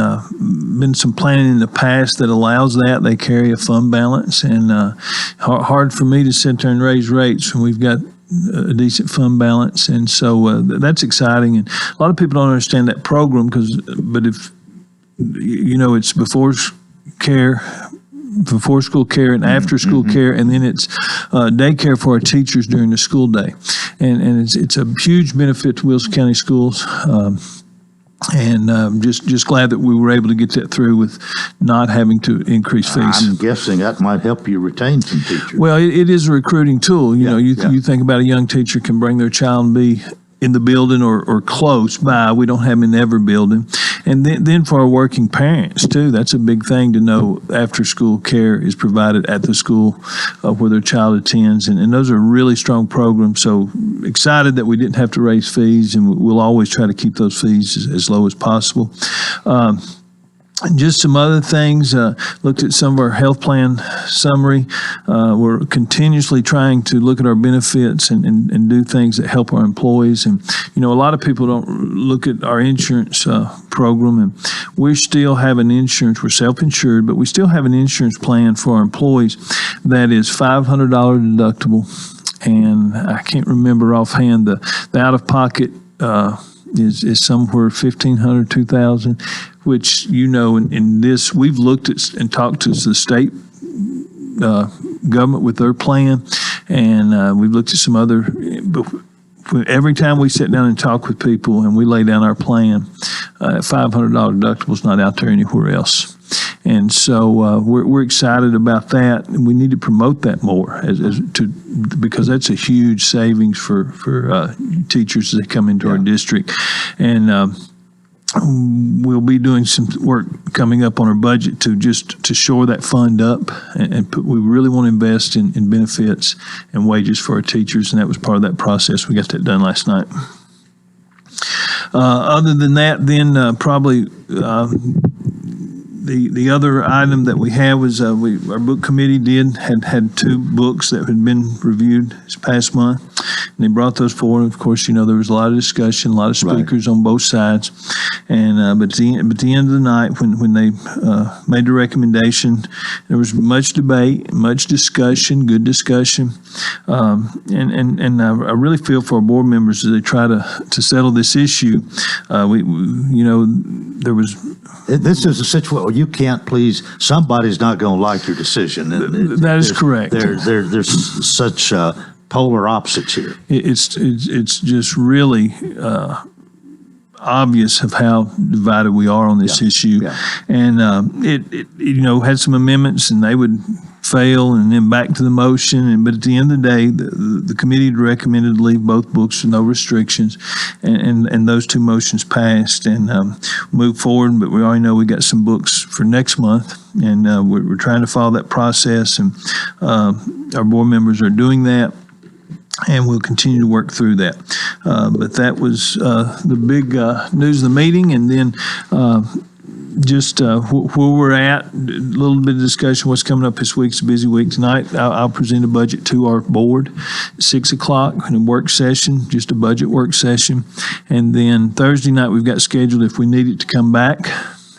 been some planning in the past that allows that. They carry a fund balance, and hard for me to sit there and raise rates when we've got a decent fund balance, and so that's exciting. And a lot of people don't understand that program but if it's before school care and after school care, and then it's daycare for our teachers during the school day, and it's a huge benefit to Wilson County Schools. And just glad that we were able to get that through with not having to increase fees. I'm guessing that might help you retain some teachers. Well, it is a recruiting tool. You think about a young teacher can bring their child and be in the building or close by. We don't have them in every building. And then for our working parents, too, that's a big thing to know after-school care is provided at the school where their child attends. And those are really strong programs. So excited that we didn't have to raise fees, and we'll always try to keep those fees as low as possible. And just some other things, looked at some of our health plan summary. We're continuously trying to look at our benefits and do things that help our employees. And, a lot of people don't look at our insurance program, and we still have an insurance. We're self-insured, but we still have an insurance plan for our employees that is $500 deductible. And I can't remember offhand, the out-of-pocket is somewhere $1,500, $2,000, which in this we've looked at and talked to the state government with their plan, and we've looked at some other. But every time we sit down and talk with people and we lay down our plan, $500 deductible is not out there anywhere else. And so we're excited about that, and we need to promote that more because that's a huge savings for teachers as they come into our district. And we'll be doing some work coming up on our budget to shore that fund up, and we really want to invest in benefits and wages for our teachers, and that was part of that process. We got that done last night. Other than that, then probably the other item that we had was our book committee had two books that had been reviewed this past month, and they brought those forward. Of course, there was a lot of discussion, a lot of speakers on both sides, and but at the end of the night, when they made the recommendation, there was much debate, much discussion, good discussion, and I really feel for our board members as they try to settle this issue. There was. This is a situation where you can't please. Somebody's not going to like your decision. That is correct. There's such polar opposites here. It's just really obvious of how divided we are on this issue, and it had some amendments, and they would fail, and then back to the motion. But at the end of the day, the committee recommended to leave both books with no restrictions, and those two motions passed and moved forward. But we already know we got some books for next month, and we're trying to follow that process, and our board members are doing that. and we'll continue to work through that. But that was the big news of the meeting, and then just where we're at, a little bit of discussion. What's coming up this week's a busy week. Tonight, I'll present a budget to our board at 6 o'clock in a work session, just a budget work session. And then Thursday night, we've got scheduled, if we need it, to come back.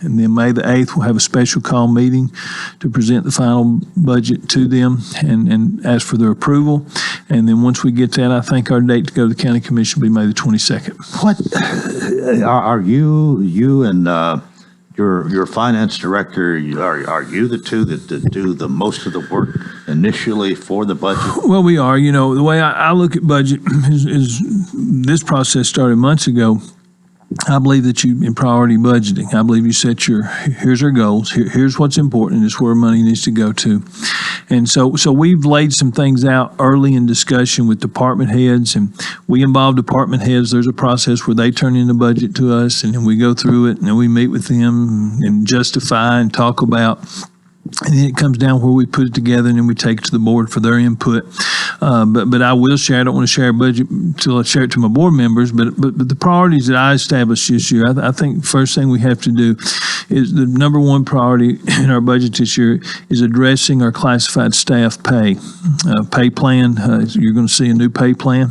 And then May the 8th, we'll have a special call meeting to present the final budget to them and ask for their approval. And then once we get that, I think our date to go to the county commission will be May the 22nd. What are you and your finance director? Are you the two that do the most of the work initially for the budget? Well, we are. You know, the way I look at budget is this process started months ago. I believe that in priority budgeting, I believe you set here's our goals, here's what's important, it's where money needs to go to. And so we've laid some things out early in discussion with department heads, and we involve department heads. There's a process where they turn in the budget to us, and then we go through it, and then we meet with them and justify and talk about. And then it comes down where we put it together, and then we take it to the board for their input. But I will share. I don't want to share a budget until I share it to my board members. But the priorities that I established this year, I think first thing we have to do is the number one priority in our budget this year is addressing our classified staff pay plan. You're going to see a new pay plan.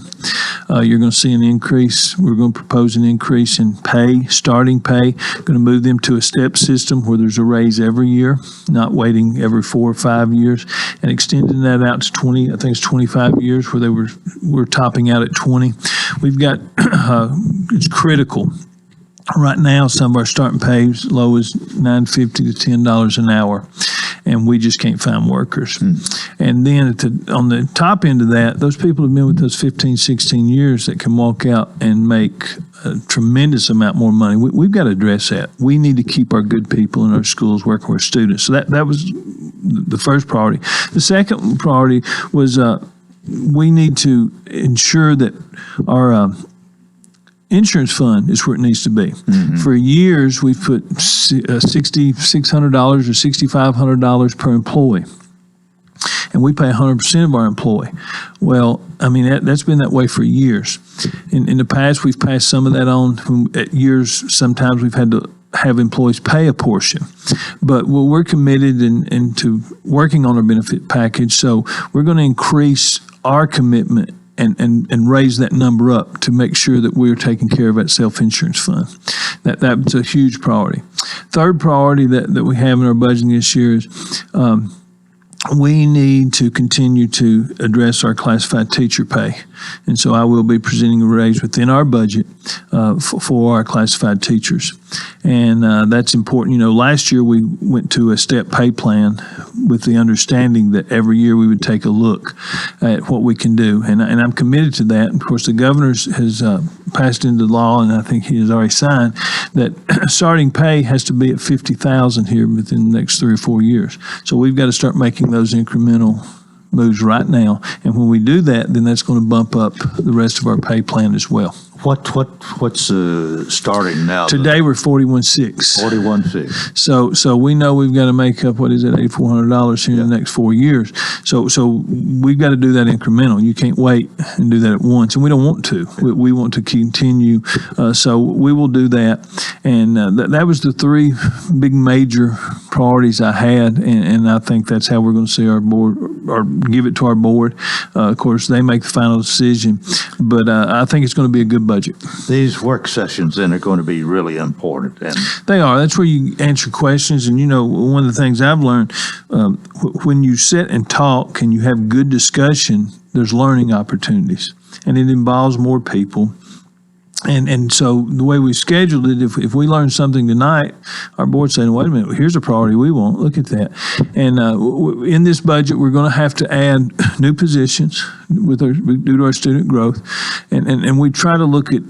You're going to see an increase. We're going to propose an increase in pay, starting pay. Going to move them to a step system where there's a raise every year, not waiting every 4 or 5 years, and extending that out to 20. I think it's 25 years where we're topping out at 20. We've got it's critical. Right now, some of our starting pay is as low as $9.50 to $10 an hour, and we just can't find workers. And then on the top end of that, those people have been with us 15, 16 years that can walk out and make a tremendous amount more money. We've got to address that. We need to keep our good people in our schools working with students. So that was the first priority. The second priority was we need to ensure that our insurance fund is where it needs to be. For years, we've put $6,600 or $6,500 per employee, and we pay 100% of our employee. Well, I mean, that's been that way for years. In the past, we've passed some of that on. At years, sometimes we've had to have employees pay a portion. But we're committed into working on our benefit package, so we're going to increase our commitment and raise that number up to make sure that we're taking care of that self-insurance fund. That's a huge priority. Third priority that we have in our budgeting this year is we need to continue to address our classified teacher pay. And so I will be presenting a raise within our budget for our classified teachers. And that's important. You know, last year we went to a step pay plan with the understanding that every year we would take a look at what we can do. And I'm committed to that. Of course, the governor has passed into law, and I think he has already signed, that starting pay has to be at $50,000 here within the next 3 or 4 years. So we've got to start making those incremental moves right now. And when we do that, then that's going to bump up the rest of our pay plan as well. What's starting now? Today we're 41.6. 41.6. So we know we've got to make up, what is it, $8,400 here in the next 4 years. So we've got to do that incremental. You can't wait and do that at once, and we don't want to. We want to continue. So we will do that. And that was the three big major priorities I had, and I think that's how we're going to see our board, or give it to our board. Of course, they make the final decision, but I think it's going to be a good budget. These work sessions then are going to be really important. And they are. That's where you answer questions. And, you know, one of the things I've learned, when you sit and talk and you have good discussion, there's learning opportunities, and it involves more people. And so the way we scheduled it, if we learn something tonight, our board's saying, wait a minute, here's a priority we want. Look at that. And in this budget, we're going to have to add new positions due to our student growth. And we try to look at,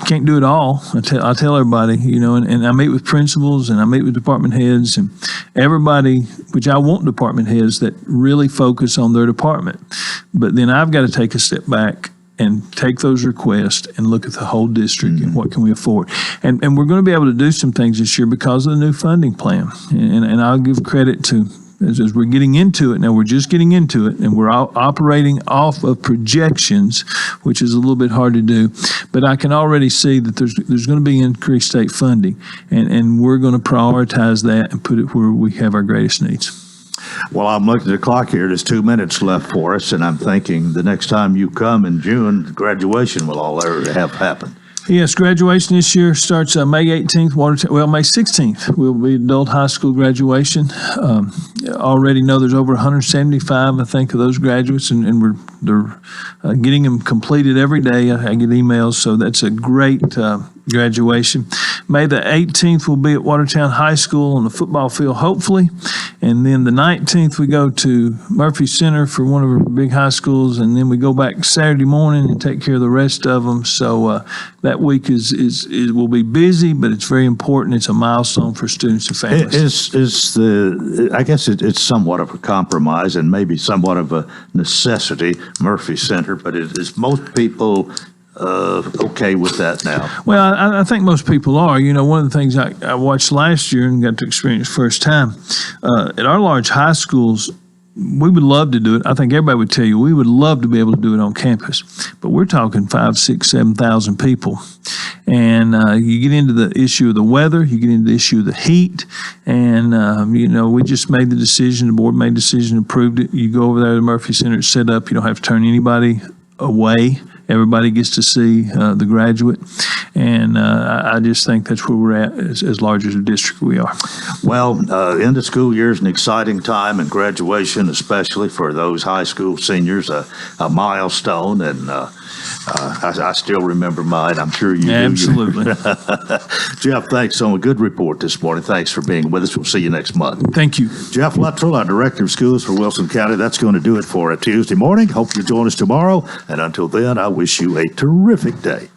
can't do it all. I tell everybody, you know, and I meet with principals and I meet with department heads and everybody, which I want department heads that really focus on their department. But then I've got to take a step back and take those requests and look at the whole district and what can we afford. And we're going to be able to do some things this year because of the new funding plan. And I'll give credit to as we're getting into it now, we're just getting into it, and we're operating off of projections, which is a little bit hard to do. But I can already see that there's going to be increased state funding, and we're going to prioritize that and put it where we have our greatest needs. Well, I'm looking at the clock here. There's 2 minutes left for us, and I'm thinking the next time you come in June, graduation will all have happened. Yes, graduation this year starts May 18th, May 16th will be adult high school graduation. Already know there's over 175, I think, of those graduates, and they're getting them completed every day. I get emails, so that's a great graduation. May the 18th will be at Watertown High School on the football field, hopefully. And then the 19th, we go to Murphy Center for one of our big high schools, and then we go back Saturday morning and take care of the rest of them. So that week will be busy, but it's very important. It's a milestone for students and families. I guess it's somewhat of a compromise and maybe somewhat of a necessity, Murphy Center, but is most people okay with that now? Well, I think most people are. You know, one of the things I watched last year and got to experience first time, at our large high schools, we would love to do it. I think everybody would tell you we would love to be able to do it on campus, but we're talking 5,000, 6,000, 7,000 people. And you get into the issue of the weather, you get into the issue of the heat, and, we just made the decision, the board made the decision, approved it. You go over there to Murphy Center, it's set up, you don't have to turn anybody away. Everybody gets to see the graduate, and I just think that's where we're at as large as a district we are. Well, end of school year is an exciting time, and graduation, especially for those high school seniors, a milestone, and I still remember mine. I'm sure you do. Absolutely. Jeff, thanks on a good report this morning. Thanks for being with us. We'll see you next month. Thank you. Jeff Luttrell, our Director of Schools for Wilson County. That's going to do it for a Tuesday morning. Hope you join us tomorrow, and until then, I wish you a terrific day.